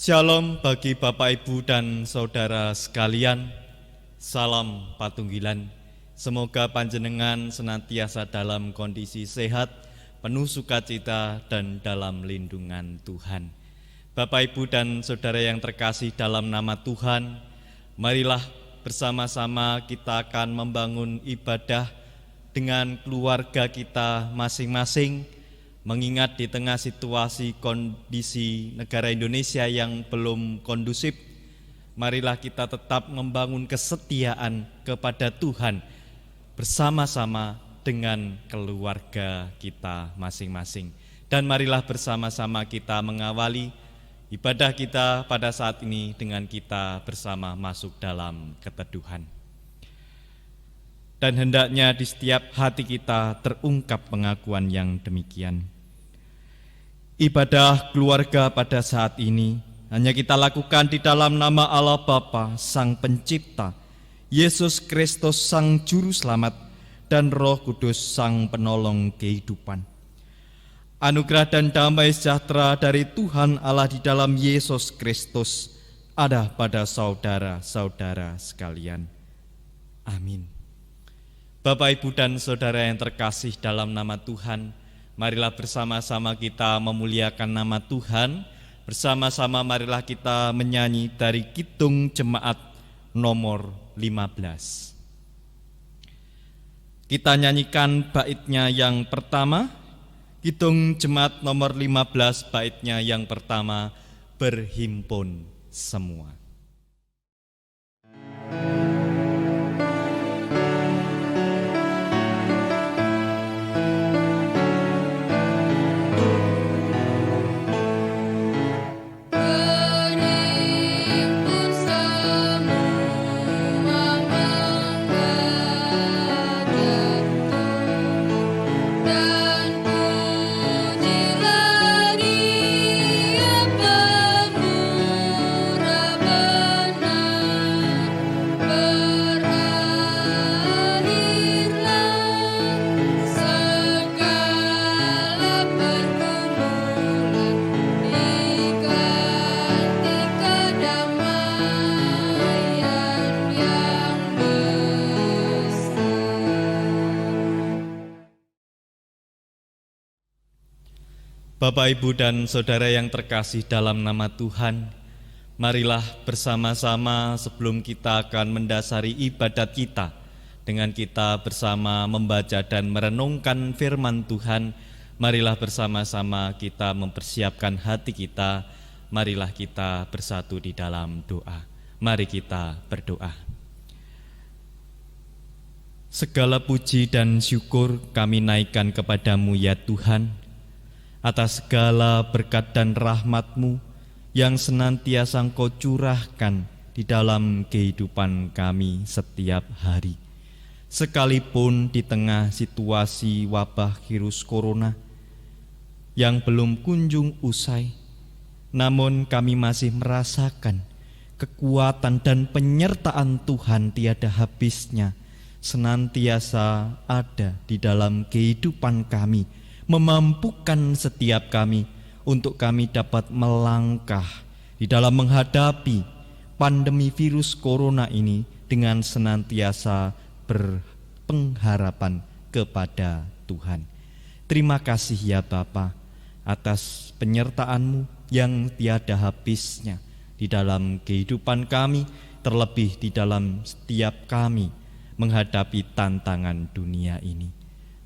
Shalom bagi Bapak Ibu dan Saudara sekalian. Salam patunggilan. Semoga panjenengan senantiasa dalam kondisi sehat, penuh sukacita dan dalam lindungan Tuhan. Bapak Ibu dan Saudara yang terkasih dalam nama Tuhan, marilah bersama-sama kita akan membangun ibadah dengan keluarga kita masing-masing, mengingat di tengah situasi kondisi negara Indonesia yang belum kondusif, marilah kita tetap membangun kesetiaan kepada Tuhan bersama-sama dengan keluarga kita masing-masing. Dan marilah bersama-sama kita mengawali ibadah kita pada saat ini dengan kita bersama masuk dalam keteduhan. Dan hendaknya di setiap hati kita terungkap pengakuan yang demikian. Ibadah keluarga pada saat ini hanya kita lakukan di dalam nama Allah Bapa, Sang Pencipta, Yesus Kristus Sang Juru Selamat, dan Roh Kudus Sang Penolong kehidupan. Anugerah dan damai sejahtera dari Tuhan Allah di dalam Yesus Kristus ada pada saudara-saudara sekalian. Amin. Bapak, Ibu, dan Saudara yang terkasih dalam nama Tuhan, marilah bersama-sama kita memuliakan nama Tuhan. Bersama-sama marilah kita menyanyi dari Kidung Jemaat nomor 15. Kita nyanyikan baitnya yang pertama, Kidung Jemaat nomor 15, baitnya yang pertama, berhimpun semua. Bapak, Ibu, dan Saudara yang terkasih dalam nama Tuhan, marilah bersama-sama sebelum kita akan mendasari ibadat kita dengan kita bersama membaca dan merenungkan firman Tuhan, marilah bersama-sama kita mempersiapkan hati kita, marilah kita bersatu di dalam doa. Mari kita berdoa. Segala puji dan syukur kami naikkan kepadamu ya Tuhan, atas segala berkat dan rahmat-Mu yang senantiasa Engkau curahkan di dalam kehidupan kami setiap hari. Sekalipun di tengah situasi wabah virus corona yang belum kunjung usai, namun kami masih merasakan kekuatan dan penyertaan Tuhan tiada habisnya senantiasa ada di dalam kehidupan kami, memampukan setiap kami untuk kami dapat melangkah di dalam menghadapi pandemi virus corona ini dengan senantiasa berpengharapan kepada Tuhan. Terima kasih ya Bapa atas penyertaan-Mu yang tiada habisnya di dalam kehidupan kami, terlebih di dalam setiap kami menghadapi tantangan dunia ini.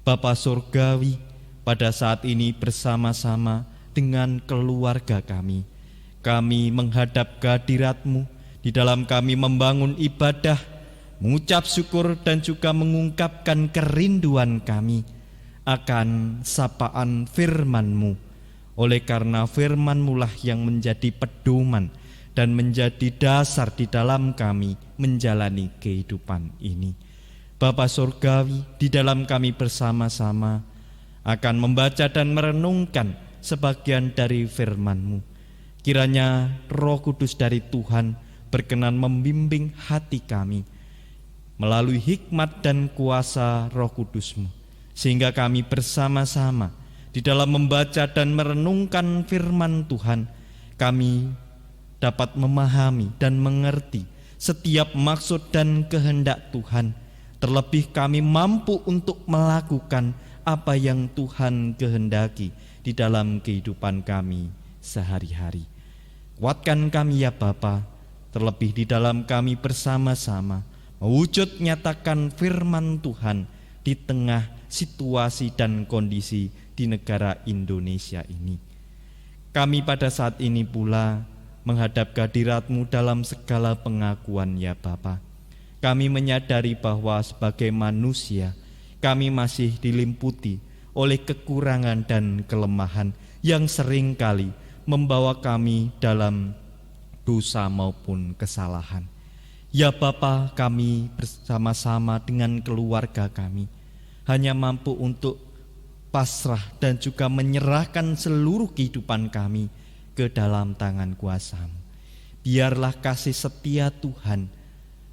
Bapa Surgawi, pada saat ini bersama-sama dengan keluarga kami menghadap kehadirat-Mu di dalam kami membangun ibadah, mengucap syukur dan juga mengungkapkan kerinduan kami akan sapaan firman-Mu. Oleh karena firman-Mu lah yang menjadi pedoman dan menjadi dasar di dalam kami menjalani kehidupan ini. Bapa Surgawi, di dalam kami bersama-sama akan membaca dan merenungkan sebagian dari firman-Mu. Kiranya Roh Kudus dari Tuhan berkenan membimbing hati kami melalui hikmat dan kuasa Roh Kudus-Mu, sehingga kami bersama-sama di dalam membaca dan merenungkan firman Tuhan, kami dapat memahami dan mengerti setiap maksud dan kehendak Tuhan. Terlebih kami mampu untuk melakukan apa yang Tuhan kehendaki di dalam kehidupan kami sehari-hari. Kuatkan kami ya Bapa, terlebih di dalam kami bersama-sama mewujud nyatakan firman Tuhan di tengah situasi dan kondisi di negara Indonesia ini. Kami pada saat ini pula menghadap kehadirat-Mu dalam segala pengakuan ya Bapa. Kami menyadari bahwa sebagai manusia kami masih dilimputi oleh kekurangan dan kelemahan yang seringkali membawa kami dalam dosa maupun kesalahan. Ya Bapa, kami bersama-sama dengan keluarga kami hanya mampu untuk pasrah dan juga menyerahkan seluruh kehidupan kami ke dalam tangan kuasa-Mu. Biarlah kasih setia Tuhan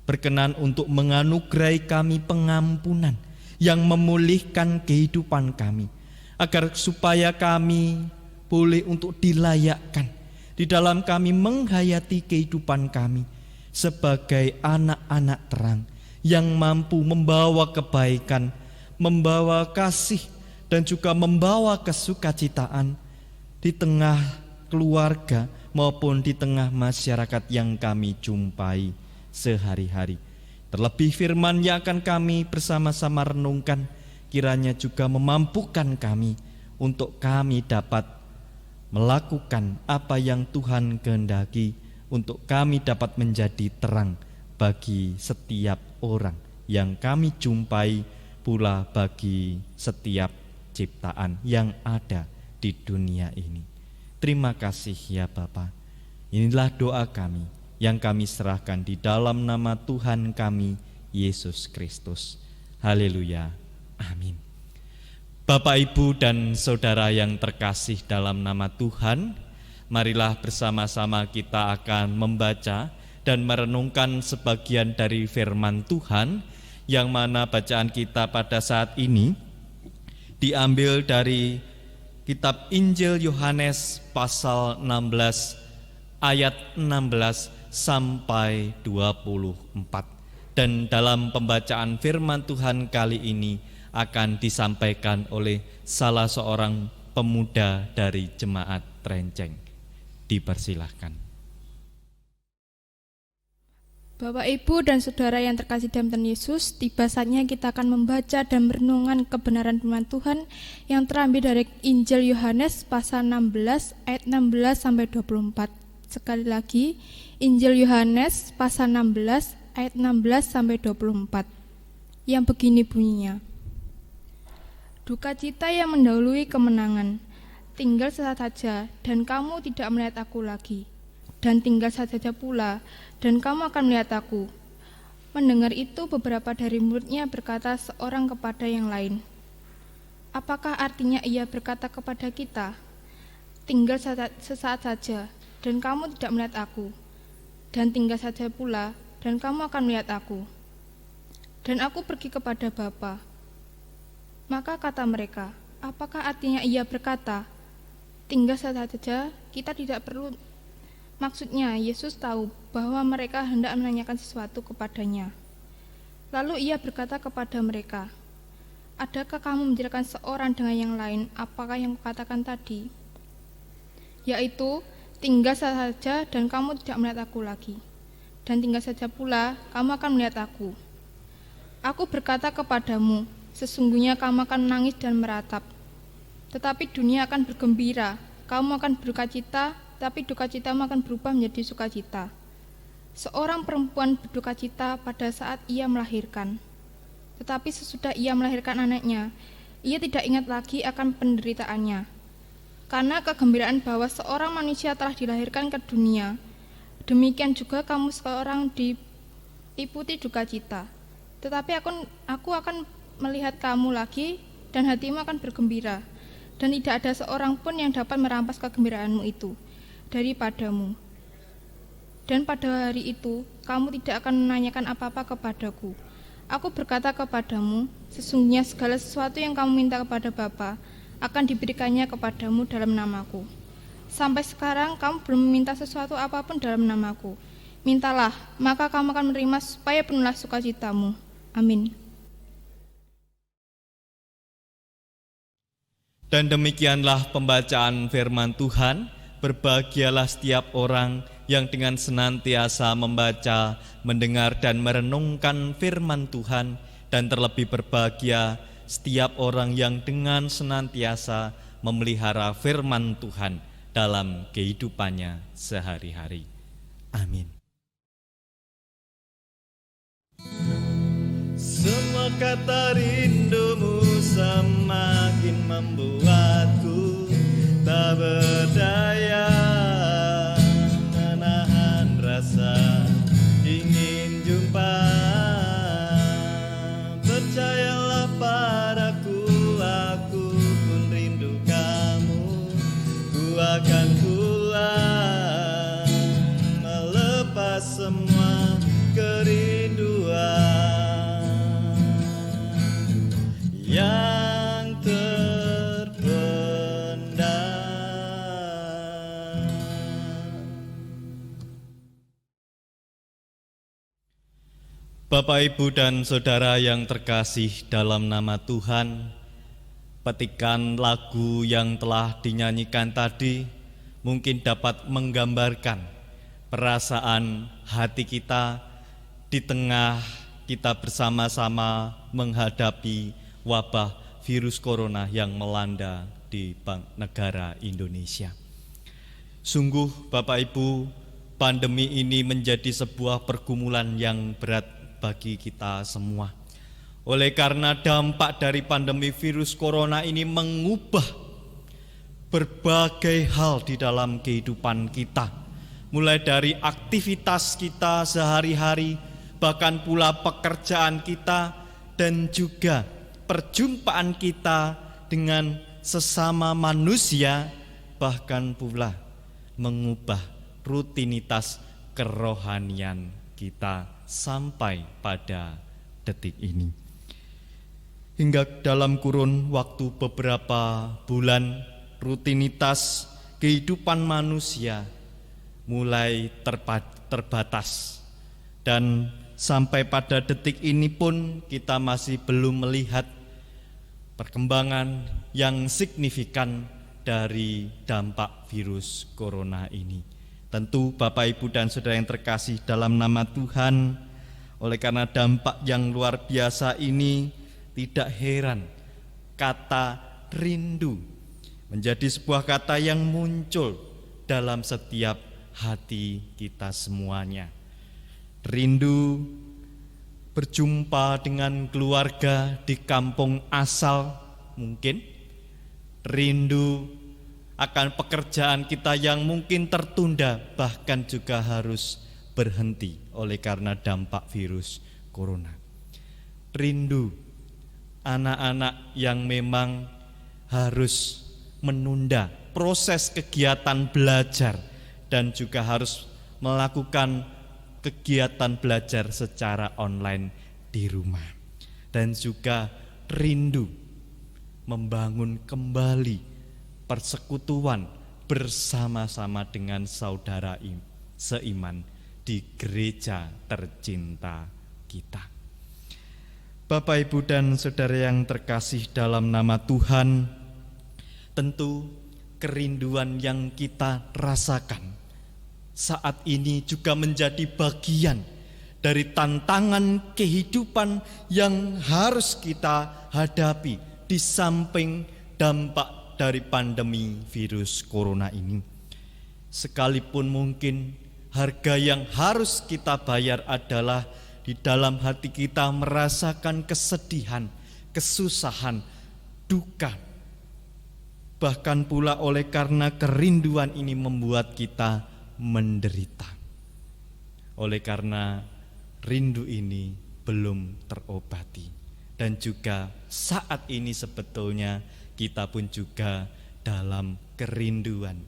berkenan untuk menganugerahi kami pengampunan yang memulihkan kehidupan kami, agar supaya kami boleh untuk dilayakkan di dalam kami menghayati kehidupan kami sebagai anak-anak terang yang mampu membawa kebaikan, membawa kasih, dan juga membawa kesukacitaan di tengah keluarga maupun di tengah masyarakat yang kami jumpai sehari-hari. Terlebih firman yang akan kami bersama-sama renungkan kiranya juga memampukan kami untuk kami dapat melakukan apa yang Tuhan kehendaki, untuk kami dapat menjadi terang bagi setiap orang yang kami jumpai, pula bagi setiap ciptaan yang ada di dunia ini. Terima kasih ya Bapa. Inilah doa kami yang kami serahkan di dalam nama Tuhan kami, Yesus Kristus. Haleluya. Amin. Bapak, Ibu, dan Saudara yang terkasih dalam nama Tuhan, marilah bersama-sama kita akan membaca dan merenungkan sebagian dari firman Tuhan, yang mana bacaan kita pada saat ini diambil dari kitab Injil Yohanes pasal 16 ayat 16 sampai 24. Dan dalam pembacaan firman Tuhan kali ini akan disampaikan oleh salah seorang pemuda dari jemaat Trenceng. Dipersilahkan. Bapak, Ibu, dan Saudara yang terkasih dalam Tuhan Yesus, tiba saatnya kita akan membaca dan merenungkan kebenaran firman Tuhan yang terambil dari Injil Yohanes pasal 16 ayat 16 sampai 24. Sekali lagi, Injil Yohanes pasal 16 ayat 16 sampai 24. Yang begini bunyinya. Duka cita yang mendahului kemenangan. Tinggal sesaat saja dan kamu tidak melihat aku lagi. Dan tinggal saat saja pula dan kamu akan melihat aku. Mendengar itu beberapa dari muridnya berkata seorang kepada yang lain, apakah artinya ia berkata kepada kita, tinggal sesaat saja dan kamu tidak melihat aku, dan tinggal saja pula dan kamu akan melihat aku, dan aku pergi kepada Bapa. Maka kata mereka, apakah artinya ia berkata, tinggal sesaat saja, kita tidak perlu. Maksudnya Yesus tahu bahwa mereka hendak menanyakan sesuatu kepadanya. Lalu ia berkata kepada mereka, adakah kamu menjelaskan seorang dengan yang lain apakah yang kukatakan tadi? Yaitu, tinggal saja dan kamu tidak melihat aku lagi, dan tinggal saja pula kamu akan melihat aku. Aku berkata kepadamu, sesungguhnya kamu akan menangis dan meratap, tetapi dunia akan bergembira. Kamu akan berduka cita, tapi duka citamu akan berubah menjadi sukacita. Seorang perempuan berduka cita pada saat ia melahirkan, tetapi sesudah ia melahirkan anaknya, ia tidak ingat lagi akan penderitaannya, karena kegembiraan bahwa seorang manusia telah dilahirkan ke dunia. Demikian juga kamu sekarang diliputi duka cita, tetapi aku akan melihat kamu lagi dan hatimu akan bergembira, dan tidak ada seorang pun yang dapat merampas kegembiraanmu itu daripadamu. Dan pada hari itu kamu tidak akan menanyakan apa-apa kepadaku. Aku berkata kepadamu, sesungguhnya segala sesuatu yang kamu minta kepada Bapa akan diberikannya kepadamu dalam namaku. Sampai sekarang kamu belum meminta sesuatu apapun dalam namaku. Mintalah, maka kamu akan menerima supaya penuhlah sukacitamu. Amin. Dan demikianlah pembacaan firman Tuhan. Berbahagialah setiap orang yang dengan senantiasa membaca, mendengar dan merenungkan firman Tuhan, dan terlebih berbahagia setiap orang yang dengan senantiasa memelihara firman Tuhan dalam kehidupannya sehari-hari. Amin. Semua kata rindumu semakin membuatku tak berdaya menahan rasa ingin jumpa. Percayalah padaku, aku pun rindu kamu. Ku akan pulang melepas semua kerinduan yang terpendam. Bapak, Ibu, dan Saudara yang terkasih dalam nama Tuhan, petikan lagu yang telah dinyanyikan tadi mungkin dapat menggambarkan perasaan hati kita di tengah kita bersama-sama menghadapi wabah virus corona yang melanda di negara Indonesia. Sungguh Bapak Ibu, pandemi ini menjadi sebuah pergumulan yang berat bagi kita semua. Oleh karena dampak dari pandemi virus corona ini mengubah berbagai hal di dalam kehidupan kita, mulai dari aktivitas kita sehari-hari, bahkan pula pekerjaan kita, dan juga perjumpaan kita dengan sesama manusia, bahkan pula mengubah rutinitas kerohanian kita sampai pada detik ini. Hingga dalam kurun waktu beberapa bulan, rutinitas kehidupan manusia mulai terbatas, dan sampai pada detik ini pun kita masih belum melihat perkembangan yang signifikan dari dampak virus corona ini. Tentu Bapak, Ibu, dan Saudara yang terkasih dalam nama Tuhan, oleh karena dampak yang luar biasa ini, tidak heran kata rindu menjadi sebuah kata yang muncul dalam setiap hati kita semuanya. Rindu berjumpa dengan keluarga di kampung asal mungkin, rindu akan pekerjaan kita yang mungkin tertunda, bahkan juga harus berhenti oleh karena dampak virus corona. Rindu anak-anak yang memang harus menunda proses kegiatan belajar dan juga harus melakukan kegiatan belajar secara online di rumah. Dan juga rindu membangun kembali persekutuan bersama-sama dengan saudara seiman di gereja tercinta kita. Bapak, Ibu, dan Saudara yang terkasih dalam nama Tuhan, tentu kerinduan yang kita rasakan saat ini juga menjadi bagian dari tantangan kehidupan yang harus kita hadapi di samping dampak dari pandemi virus corona ini. Sekalipun mungkin harga yang harus kita bayar adalah di dalam hati kita merasakan kesedihan, kesusahan, duka. Bahkan pula oleh karena kerinduan ini membuat kita menderita. Oleh karena rindu ini belum terobati. Dan juga saat ini sebetulnya kita pun juga dalam kerinduan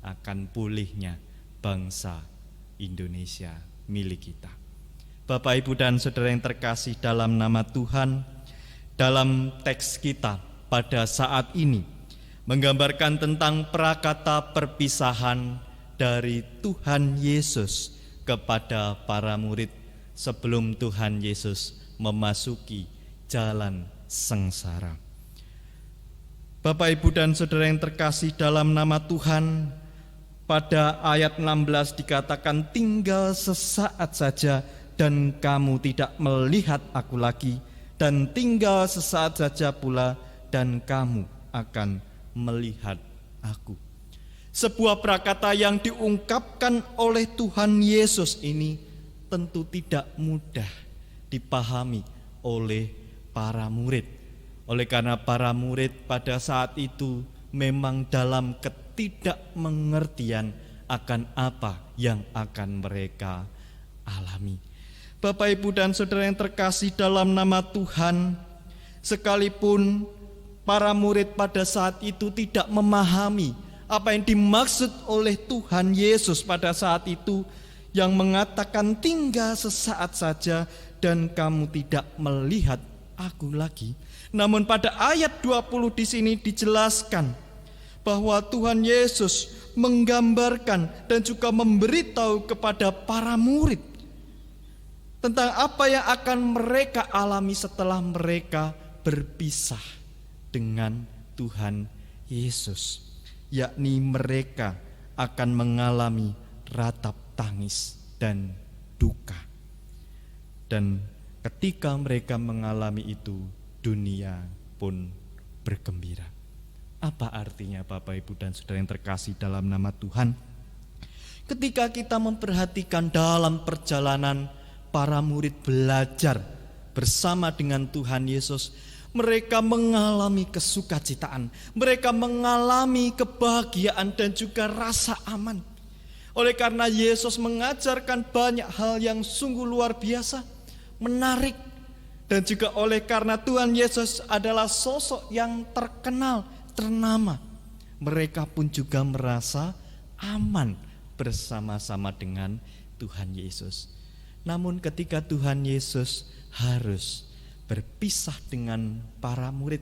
akan pulihnya bangsa Indonesia milik kita. Bapak, Ibu, dan Saudara yang terkasih dalam nama Tuhan, dalam teks kita pada saat ini menggambarkan tentang prakata perpisahan dari Tuhan Yesus kepada para murid sebelum Tuhan Yesus memasuki jalan sengsara. Bapak, Ibu, dan Saudara yang terkasih dalam nama Tuhan, pada ayat 16 dikatakan, tinggal sesaat saja dan kamu tidak melihat aku lagi, dan tinggal sesaat saja pula dan kamu akan melihat aku. Sebuah prakata yang diungkapkan oleh Tuhan Yesus ini tentu tidak mudah dipahami oleh para murid. Oleh karena para murid pada saat itu memang dalam ketidakmengertian akan apa yang akan mereka alami. Bapak, Ibu, dan Saudara yang terkasih dalam nama Tuhan, sekalipun para murid pada saat itu tidak memahami apa yang dimaksud oleh Tuhan Yesus pada saat itu, yang mengatakan tinggal sesaat saja dan kamu tidak melihat aku lagi. Namun pada ayat 20 di sini dijelaskan bahwa Tuhan Yesus menggambarkan dan juga memberitahu kepada para murid tentang apa yang akan mereka alami setelah mereka berpisah dengan Tuhan Yesus, yakni mereka akan mengalami ratap tangis dan duka. Dan ketika mereka mengalami itu, dunia pun bergembira. Apa artinya, Bapak, Ibu, dan Saudara yang terkasih dalam nama Tuhan? Ketika kita memperhatikan dalam perjalanan para murid belajar bersama dengan Tuhan Yesus, mereka mengalami kesukacitaan, mereka mengalami kebahagiaan dan juga rasa aman. Oleh karena Yesus mengajarkan banyak hal yang sungguh luar biasa, menarik. Dan juga oleh karena Tuhan Yesus adalah sosok yang terkenal, ternama, mereka pun juga merasa aman bersama-sama dengan Tuhan Yesus. Namun ketika Tuhan Yesus harus berpisah dengan para murid,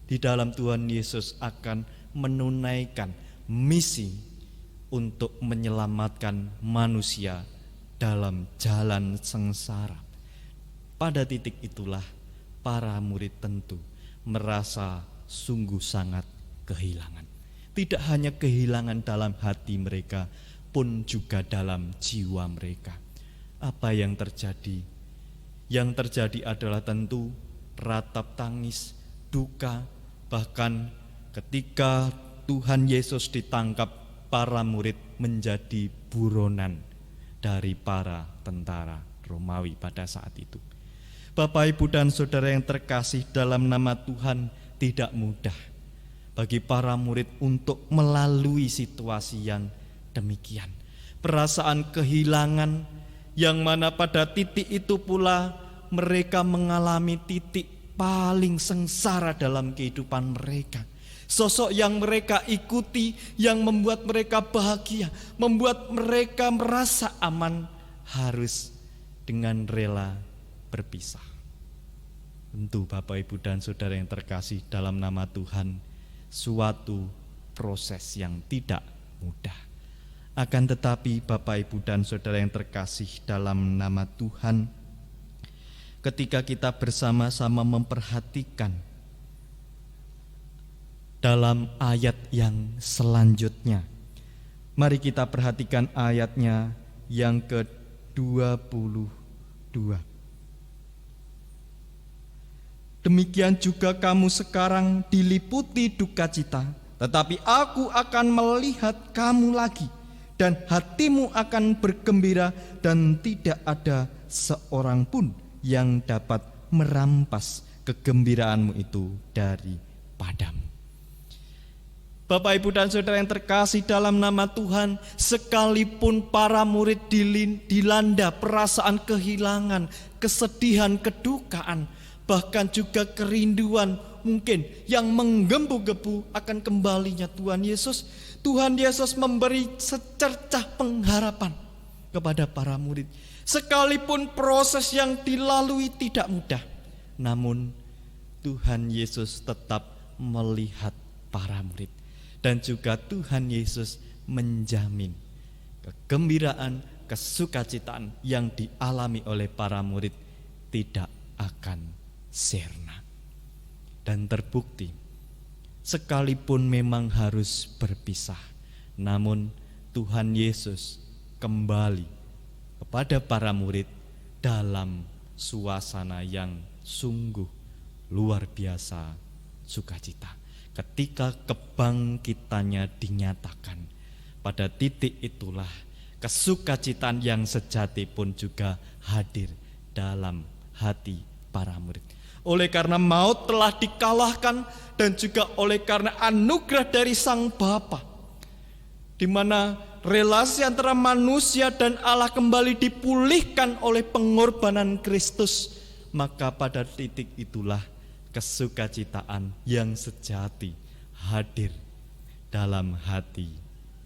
di dalam Tuhan Yesus akan menunaikan misi untuk menyelamatkan manusia dalam jalan sengsara. Pada titik itulah para murid tentu merasa sungguh sangat kehilangan. Tidak hanya kehilangan dalam hati mereka, pun juga dalam jiwa mereka. Apa yang terjadi? Yang terjadi adalah tentu ratap tangis, duka. Bahkan ketika Tuhan Yesus ditangkap, para murid menjadi buronan dari para tentara Romawi pada saat itu. Bapak, Ibu, dan Saudara yang terkasih dalam nama Tuhan, tidak mudah bagi para murid untuk melalui situasi yang demikian. Perasaan kehilangan yang mana pada titik itu pula mereka mengalami titik paling sengsara dalam kehidupan mereka. Sosok yang mereka ikuti, yang membuat mereka bahagia, membuat mereka merasa aman, harus dengan rela berpisah. Tentu Bapak, Ibu, dan Saudara yang terkasih dalam nama Tuhan, suatu proses yang tidak mudah. Akan tetapi Bapak, Ibu, dan Saudara yang terkasih dalam nama Tuhan, ketika kita bersama-sama memperhatikan dalam ayat yang selanjutnya, mari kita perhatikan ayatnya yang ke-22. Demikian juga kamu sekarang diliputi duka cita, tetapi aku akan melihat kamu lagi, dan hatimu akan bergembira, dan tidak ada seorang pun yang dapat merampas kegembiraanmu itu daripadamu. Bapak, Ibu, dan Saudara yang terkasih dalam nama Tuhan, sekalipun para murid dilanda perasaan kehilangan, kesedihan, kedukaan, bahkan juga kerinduan mungkin yang menggebu-gebu akan kembalinya Tuhan Yesus, Tuhan Yesus memberi secercah pengharapan kepada para murid. Sekalipun proses yang dilalui tidak mudah, namun Tuhan Yesus tetap melihat para murid. Dan juga Tuhan Yesus menjamin kegembiraan, kesukacitaan yang dialami oleh para murid tidak akan sirna. Dan terbukti, sekalipun memang harus berpisah, namun Tuhan Yesus kembali kepada para murid dalam suasana yang sungguh luar biasa sukacita. Ketika kebangkitannya dinyatakan, pada titik itulah kesukacitaan yang sejati pun juga hadir dalam hati para murid. Oleh karena maut telah dikalahkan dan juga oleh karena anugerah dari Sang Bapa, di mana relasi antara manusia dan Allah kembali dipulihkan oleh pengorbanan Kristus, maka pada titik itulah kesukacitaan yang sejati hadir dalam hati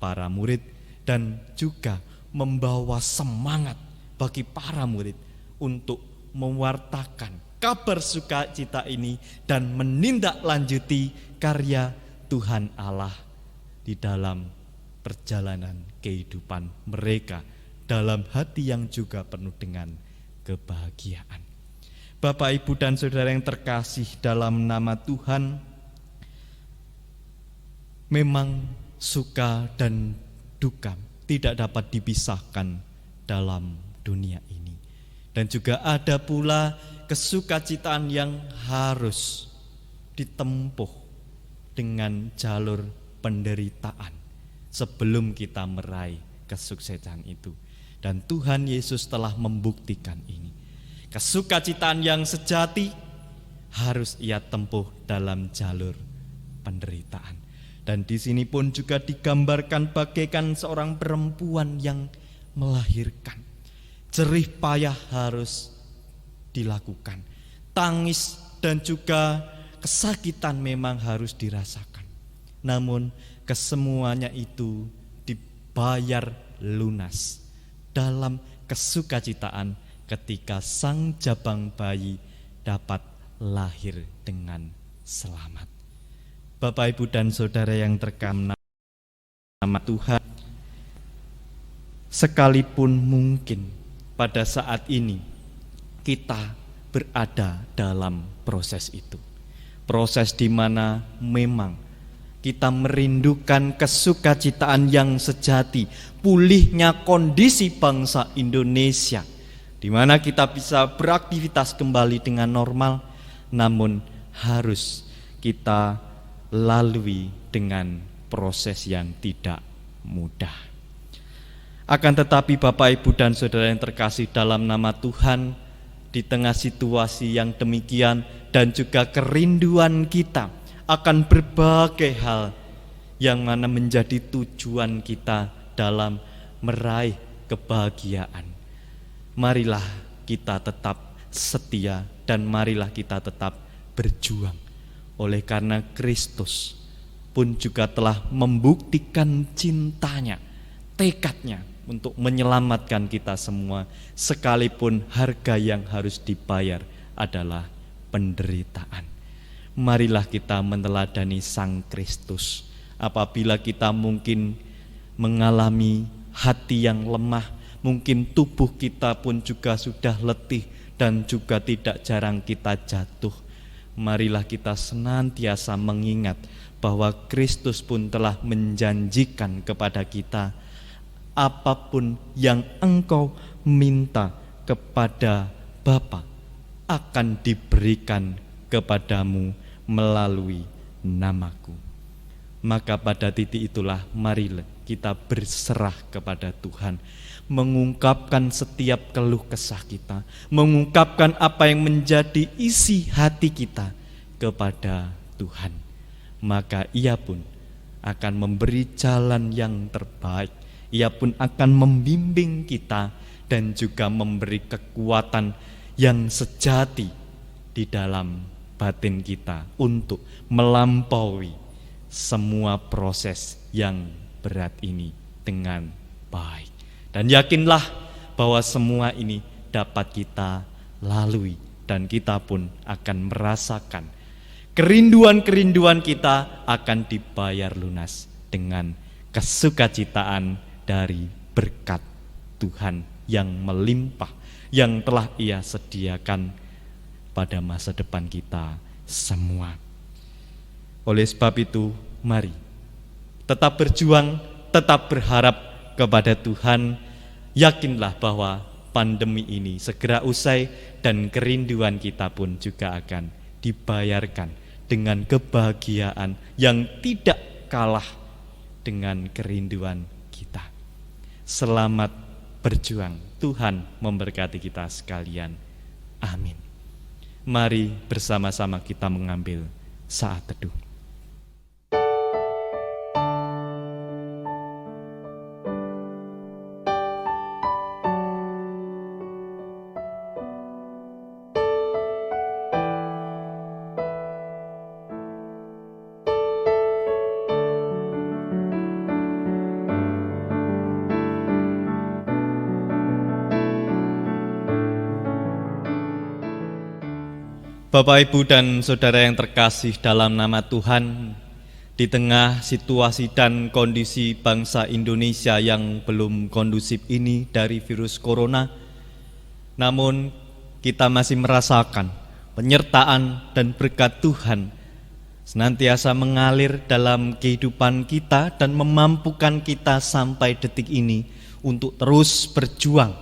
para murid dan juga membawa semangat bagi para murid untuk mewartakan kabar sukacita ini dan menindaklanjuti karya Tuhan Allah di dalam perjalanan kehidupan mereka dalam hati yang juga penuh dengan kebahagiaan. Bapak, Ibu, dan Saudara yang terkasih dalam nama Tuhan, memang suka dan duka tidak dapat dipisahkan dalam dunia ini. Dan juga ada pula kesukacitaan yang harus ditempuh dengan jalur penderitaan sebelum kita meraih kesuksesan itu. Dan Tuhan Yesus telah membuktikan ini. Kesukacitaan yang sejati harus ia tempuh dalam jalur penderitaan. Dan di sini pun juga digambarkan bagaikan seorang perempuan yang melahirkan. Jerih payah harus dilakukan. Tangis dan juga kesakitan memang harus dirasakan. Namun kesemuanya itu dibayar lunas dalam kesukacitaan ketika sang jabang bayi dapat lahir dengan selamat. Bapak, Ibu, dan Saudara yang terkasih nama Tuhan, sekalipun mungkin pada saat ini kita berada dalam proses itu, proses di mana memang kita merindukan kesukacitaan yang sejati, pulihnya kondisi bangsa Indonesia, di mana kita bisa beraktivitas kembali dengan normal, namun harus kita lalui dengan proses yang tidak mudah. Akan tetapi Bapak, Ibu, dan Saudara yang terkasih dalam nama Tuhan, di tengah situasi yang demikian dan juga kerinduan kita akan berbagai hal yang mana menjadi tujuan kita dalam meraih kebahagiaan, marilah kita tetap setia dan marilah kita tetap berjuang. Oleh karena Kristus pun juga telah membuktikan cintanya, tekadnya untuk menyelamatkan kita semua, sekalipun harga yang harus dibayar adalah penderitaan. Marilah kita meneladani Sang Kristus. Apabila kita mungkin mengalami hati yang lemah, mungkin tubuh kita pun juga sudah letih dan juga tidak jarang kita jatuh, marilah kita senantiasa mengingat bahwa Kristus pun telah menjanjikan kepada kita, apapun yang engkau minta kepada Bapa akan diberikan kepadamu melalui namaku. Maka pada titik itulah marilah kita berserah kepada Tuhan, mengungkapkan setiap keluh kesah kita, mengungkapkan apa yang menjadi isi hati kita kepada Tuhan. Maka Ia pun akan memberi jalan yang terbaik, Ia pun akan membimbing kita dan juga memberi kekuatan yang sejati di dalam batin kita untuk melampaui semua proses yang berat ini dengan baik. Dan yakinlah bahwa semua ini dapat kita lalui dan kita pun akan merasakan Kerinduan-kerinduan kita akan dibayar lunas dengan kesukacitaan dari berkat Tuhan yang melimpah, yang telah Ia sediakan pada masa depan kita semua. Oleh sebab itu, mari tetap berjuang, tetap berharap kepada Tuhan. Yakinlah bahwa pandemi ini segera usai dan kerinduan kita pun juga akan dibayarkan dengan kebahagiaan yang tidak kalah dengan kerinduan kita. Selamat berjuang, Tuhan memberkati kita sekalian. Amin. Mari bersama-sama kita mengambil saat teduh. Bapak, Ibu, dan Saudara yang terkasih dalam nama Tuhan, di tengah situasi dan kondisi bangsa Indonesia yang belum kondusif ini dari virus corona, namun kita masih merasakan penyertaan dan berkat Tuhan senantiasa mengalir dalam kehidupan kita dan memampukan kita sampai detik ini untuk terus berjuang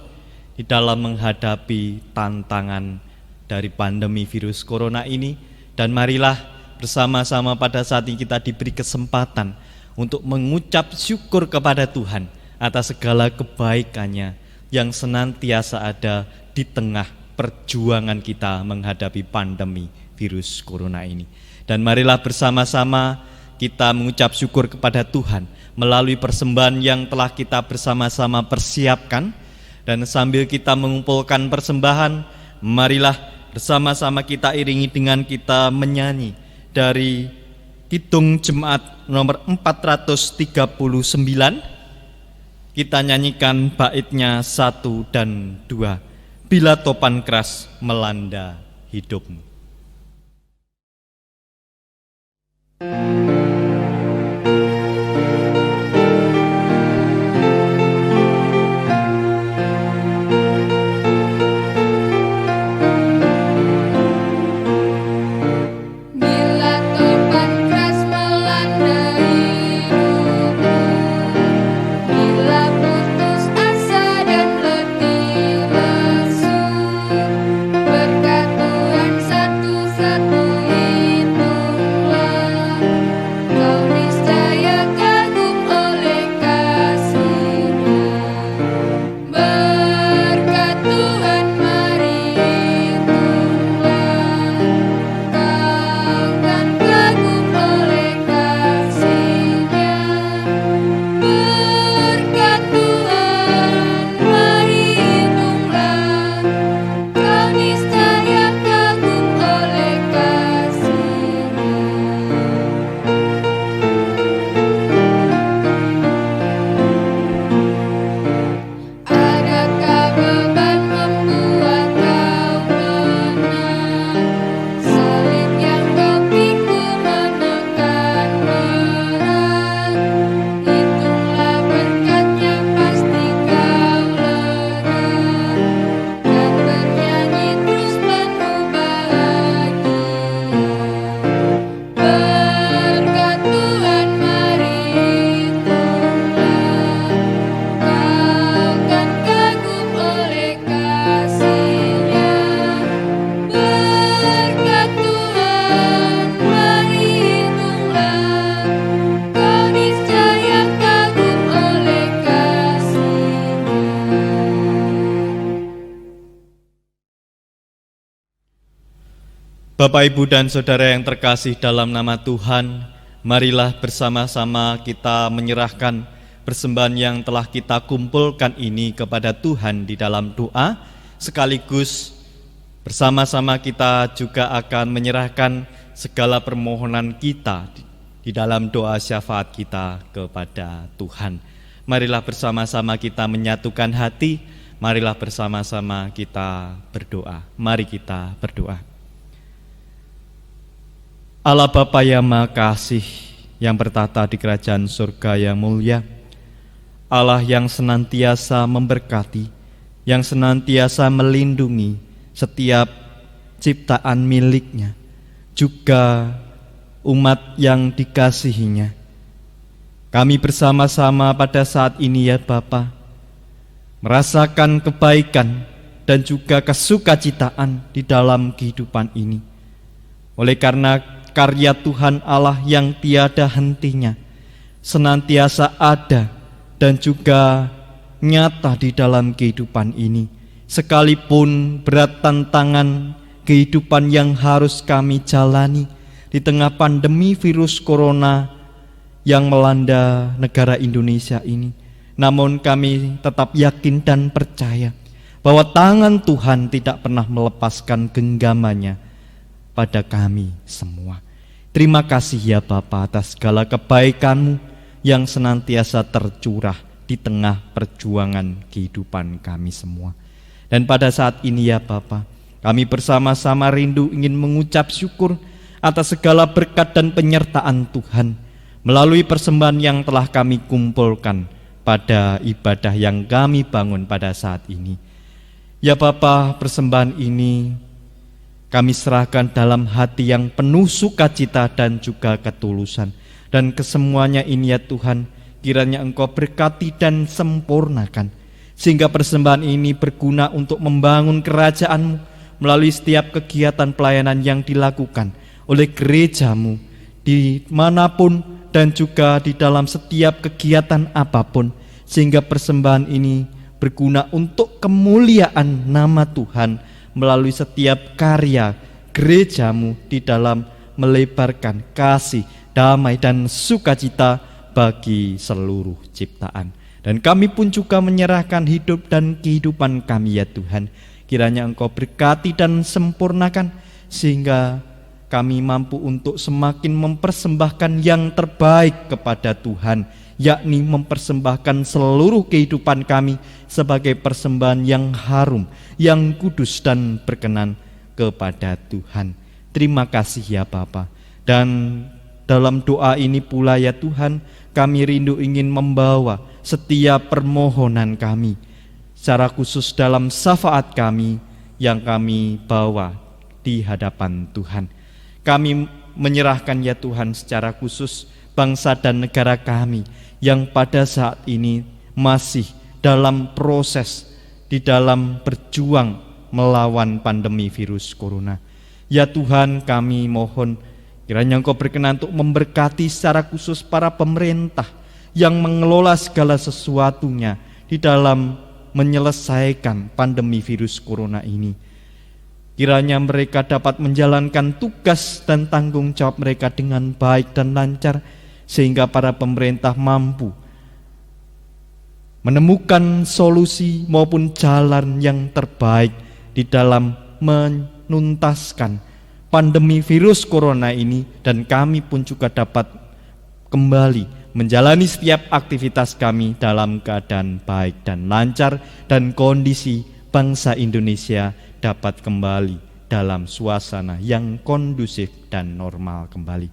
di dalam menghadapi tantangan dari pandemi virus corona ini. Dan marilah bersama-sama pada saat ini kita diberi kesempatan untuk mengucap syukur kepada Tuhan atas segala kebaikannya yang senantiasa ada di tengah perjuangan kita menghadapi pandemi virus corona ini. Dan marilah bersama-sama kita mengucap syukur kepada Tuhan melalui persembahan yang telah kita bersama-sama persiapkan. Dan sambil kita mengumpulkan persembahan, marilah bersama-sama kita iringi dengan kita menyanyi dari Kidung Jemaat nomor 439. Kita nyanyikan baitnya 1 dan 2. Bila topan keras melanda hidupmu. Bapak, Ibu, dan Saudara yang terkasih dalam nama Tuhan, marilah bersama-sama kita menyerahkan persembahan yang telah kita kumpulkan ini kepada Tuhan di dalam doa, sekaligus bersama-sama kita juga akan menyerahkan segala permohonan kita di dalam doa syafaat kita kepada Tuhan. Marilah bersama-sama kita menyatukan hati, marilah bersama-sama kita berdoa. Mari kita berdoa. Allah Bapa yang Maha Kasih, yang bertata di kerajaan surga yang mulia, Allah yang senantiasa memberkati, yang senantiasa melindungi setiap ciptaan miliknya, juga umat yang dikasihinya. Kami bersama-sama pada saat ini ya Bapa, merasakan kebaikan dan juga kesukacitaan di dalam kehidupan ini. Oleh karena karya Tuhan Allah yang tiada hentinya, senantiasa ada dan juga nyata di dalam kehidupan ini. Sekalipun berat tantangan kehidupan yang harus kami jalani di tengah pandemi virus corona yang melanda negara Indonesia ini, namun kami tetap yakin dan percaya bahwa tangan Tuhan tidak pernah melepaskan genggamannya pada kami semua. Terima kasih ya Bapa atas segala kebaikan-Mu yang senantiasa tercurah di tengah perjuangan kehidupan kami semua. Dan pada saat ini ya Bapa, kami bersama-sama rindu ingin mengucap syukur atas segala berkat dan penyertaan Tuhan melalui persembahan yang telah kami kumpulkan pada ibadah yang kami bangun pada saat ini. Ya Bapa, persembahan ini kami serahkan dalam hati yang penuh sukacita dan juga ketulusan. Dan kesemuanya ini ya Tuhan, kiranya Engkau berkati dan sempurnakan, sehingga persembahan ini berguna untuk membangun kerajaan-Mu melalui setiap kegiatan pelayanan yang dilakukan oleh gereja-Mu dimanapun dan juga di dalam setiap kegiatan apapun, sehingga persembahan ini berguna untuk kemuliaan nama Tuhan melalui setiap karya gereja-Mu di dalam melebarkan kasih, damai dan sukacita bagi seluruh ciptaan. Dan kami pun juga menyerahkan hidup dan kehidupan kami ya Tuhan. Kiranya Engkau berkati dan sempurnakan, sehingga kami mampu untuk semakin mempersembahkan yang terbaik kepada Tuhan, yakni mempersembahkan seluruh kehidupan kami sebagai persembahan yang harum, yang kudus dan berkenan kepada Tuhan. Terima kasih ya Bapa. Dan dalam doa ini pula ya Tuhan, kami rindu ingin membawa setiap permohonan kami, secara khusus dalam syafaat kami yang kami bawa di hadapan Tuhan. Kami menyerahkan ya Tuhan secara khusus bangsa dan negara kami yang pada saat ini masih dalam proses, di dalam berjuang melawan pandemi virus corona. Ya Tuhan, kami mohon kiranya Engkau berkenan untuk memberkati secara khusus para pemerintah yang mengelola segala sesuatunya di dalam menyelesaikan pandemi virus corona ini. Kiranya mereka dapat menjalankan tugas dan tanggung jawab mereka dengan baik dan lancar, sehingga para pemerintah mampu menemukan solusi maupun jalan yang terbaik di dalam menuntaskan pandemi virus corona ini, dan kami pun juga dapat kembali menjalani setiap aktivitas kami dalam keadaan baik dan lancar, dan kondisi bangsa Indonesia dapat kembali dalam suasana yang kondusif dan normal kembali.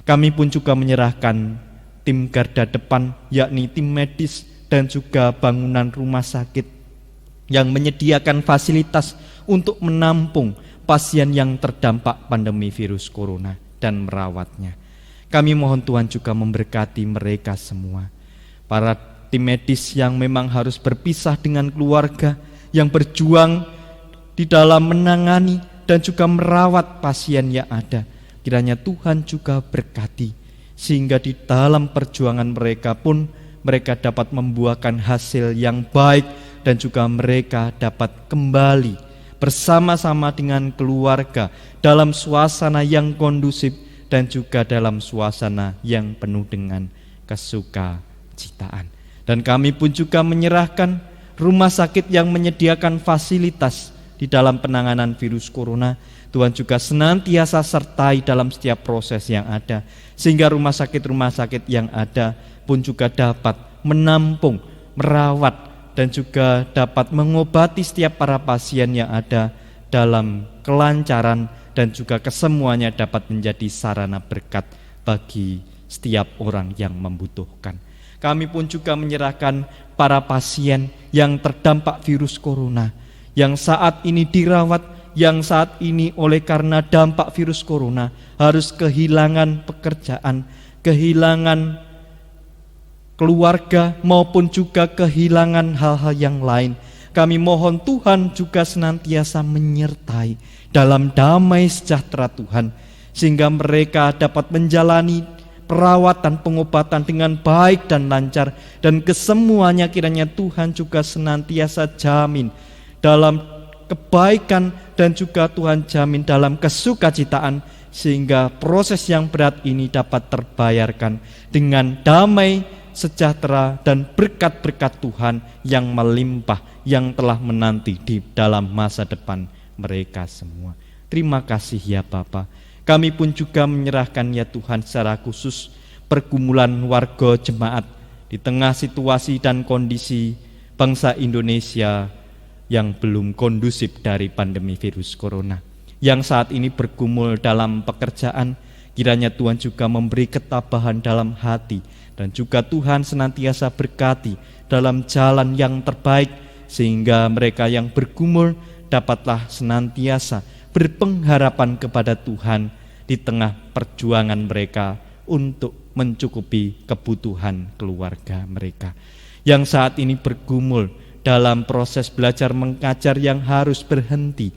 Kami pun juga menyerahkan tim garda depan, yakni tim medis dan juga bangunan rumah sakit yang menyediakan fasilitas untuk menampung pasien yang terdampak pandemi virus corona dan merawatnya. Kami mohon Tuhan juga memberkati mereka semua. Para tim medis yang memang harus berpisah dengan keluarga, yang berjuang di dalam menangani dan juga merawat pasien yang ada. Kiranya Tuhan juga berkati, sehingga di dalam perjuangan mereka pun mereka dapat membuahkan hasil yang baik, dan juga mereka dapat kembali bersama-sama dengan keluarga dalam suasana yang kondusif dan juga dalam suasana yang penuh dengan kesukacitaan. Dan kami pun juga menyerahkan rumah sakit yang menyediakan fasilitas di dalam penanganan virus corona. Tuhan juga senantiasa sertai dalam setiap proses yang ada, sehingga rumah sakit yang ada pun juga dapat menampung, merawat, dan juga dapat mengobati setiap para pasien yang ada dalam kelancaran dan juga kesemuanya dapat menjadi sarana berkat bagi setiap orang yang membutuhkan. Kami pun juga menyerahkan para pasien yang terdampak virus corona, yang saat ini dirawat, yang saat ini oleh karena dampak virus corona harus kehilangan pekerjaan, kehilangan keluarga, maupun juga kehilangan hal-hal yang lain. Kami mohon Tuhan juga senantiasa menyertai dalam damai sejahtera Tuhan, sehingga mereka dapat menjalani perawatan pengobatan dengan baik dan lancar, dan kesemuanya kiranya Tuhan juga senantiasa jamin dalam kebaikan, dan juga Tuhan jamin dalam kesukacitaan, sehingga proses yang berat ini dapat terbayarkan dengan damai, sejahtera, dan berkat-berkat Tuhan yang melimpah, yang telah menanti di dalam masa depan mereka semua. Terima kasih ya Bapa. Kami pun juga menyerahkan ya Tuhan secara khusus pergumulan warga jemaat di tengah situasi dan kondisi bangsa Indonesia yang belum kondusif dari pandemi virus corona, yang saat ini bergumul dalam pekerjaan. Kiranya Tuhan juga memberi ketabahan dalam hati, dan juga Tuhan senantiasa berkati dalam jalan yang terbaik, sehingga mereka yang bergumul dapatlah senantiasa berpengharapan kepada Tuhan di tengah perjuangan mereka untuk mencukupi kebutuhan keluarga mereka, yang saat ini bergumul dalam proses belajar mengajar yang harus berhenti.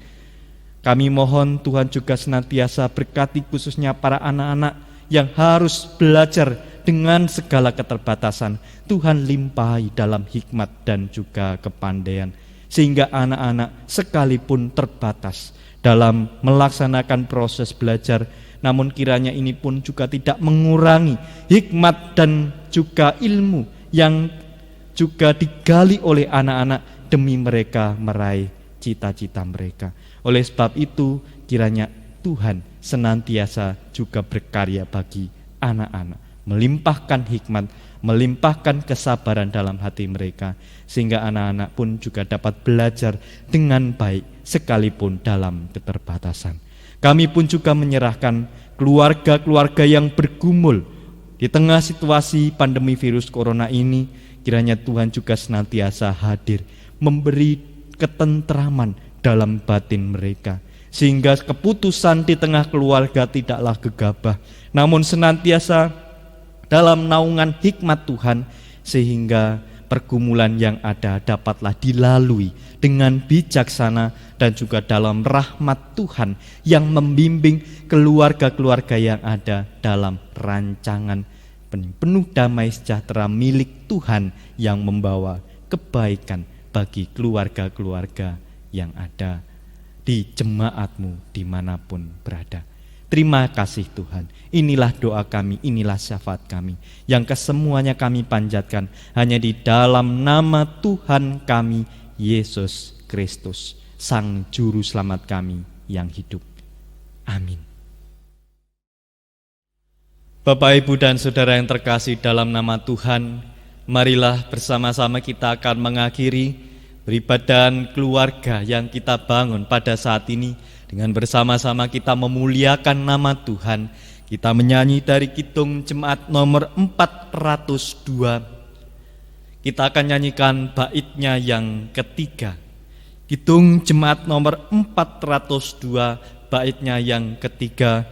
Kami mohon Tuhan juga senantiasa berkati khususnya para anak-anak yang harus belajar dengan segala keterbatasan. Tuhan limpahi dalam hikmat dan juga kepandaian, sehingga anak-anak sekalipun terbatas dalam melaksanakan proses belajar, namun kiranya ini pun juga tidak mengurangi hikmat dan juga ilmu yang juga digali oleh anak-anak demi mereka meraih cita-cita mereka. Oleh sebab itu, kiranya Tuhan senantiasa juga berkarya bagi anak-anak, melimpahkan hikmat, melimpahkan kesabaran dalam hati mereka, sehingga anak-anak pun juga dapat belajar dengan baik sekalipun dalam keterbatasan. Kami pun juga menyerahkan keluarga-keluarga yang bergumul di tengah situasi pandemi virus corona ini. Kiranya Tuhan juga senantiasa hadir, memberi ketentraman dalam batin mereka, sehingga keputusan di tengah keluarga tidaklah gegabah, namun senantiasa dalam naungan hikmat Tuhan, sehingga pergumulan yang ada dapatlah dilalui dengan bijaksana, dan juga dalam rahmat Tuhan yang membimbing keluarga-keluarga yang ada dalam rancangan penuh damai sejahtera milik Tuhan yang membawa kebaikan bagi keluarga-keluarga yang ada di jemaatmu dimanapun berada. Terima kasih Tuhan. Inilah doa kami, inilah syafaat kami, yang kesemuanya kami panjatkan hanya di dalam nama Tuhan kami, Yesus Kristus, Sang Juru Selamat kami yang hidup. Amin. Bapak, Ibu, dan Saudara yang terkasih dalam nama Tuhan, marilah bersama-sama kita akan mengakhiri peribadahan keluarga yang kita bangun pada saat ini dengan bersama-sama kita memuliakan nama Tuhan. Kita menyanyi dari Kidung Jemaat nomor 402. Kita akan nyanyikan baitnya yang ketiga. Kidung Jemaat nomor 402, baitnya yang ketiga,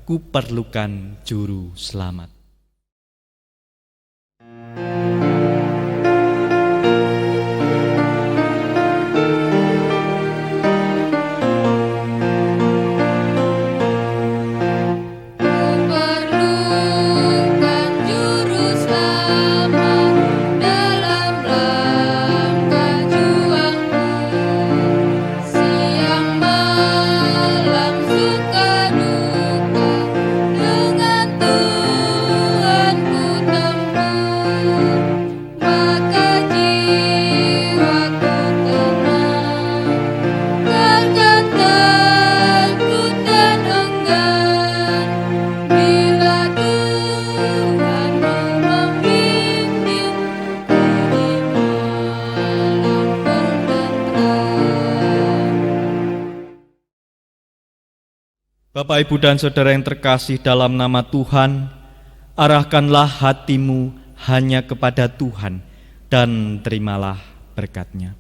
Ku perlukan juru selamat. Dengan Bapak, Ibu, dan Saudara yang terkasih dalam nama Tuhan, arahkanlah hatimu hanya kepada Tuhan dan terimalah berkat-Nya.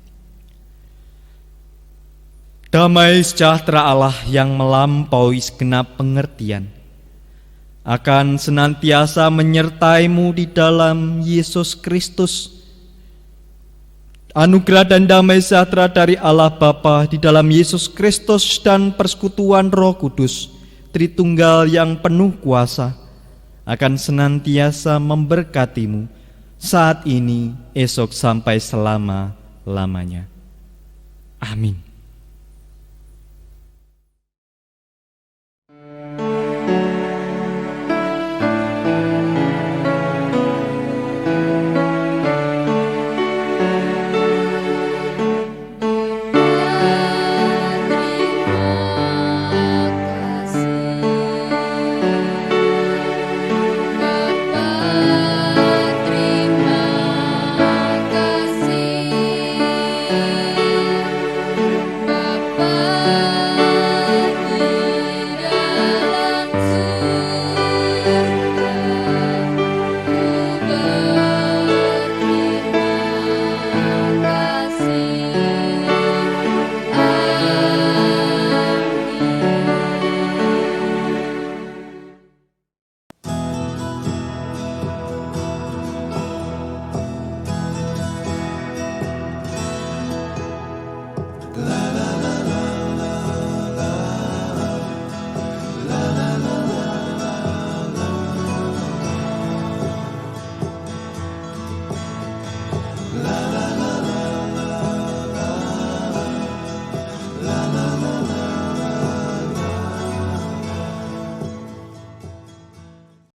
Damai sejahtera Allah yang melampaui segenap pengertian akan senantiasa menyertaimu di dalam Yesus Kristus. Anugerah dan damai sejahtera dari Allah Bapa di dalam Yesus Kristus dan persekutuan Roh Kudus, Tritunggal yang penuh kuasa, akan senantiasa memberkatimu saat ini, esok, sampai selama-lamanya. Amin.